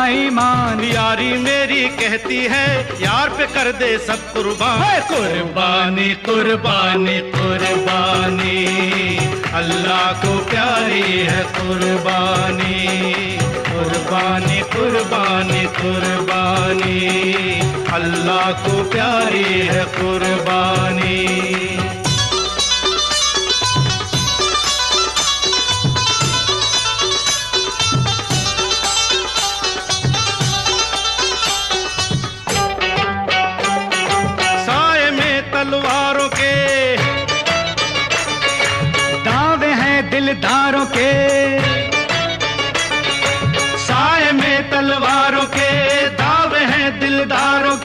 ईमान। यारी मेरी कहती है यार पे कर दे सब कुर्बान। कुर्बानी कुर्बानी कुर्बानी अल्लाह को प्यारी है कुर्बानी। कुर्बानी कुर्बानी कुर्बानी अल्लाह को प्यारी है कुर्बानी। साए में तलवारों के दावे हैं दिलदारों के,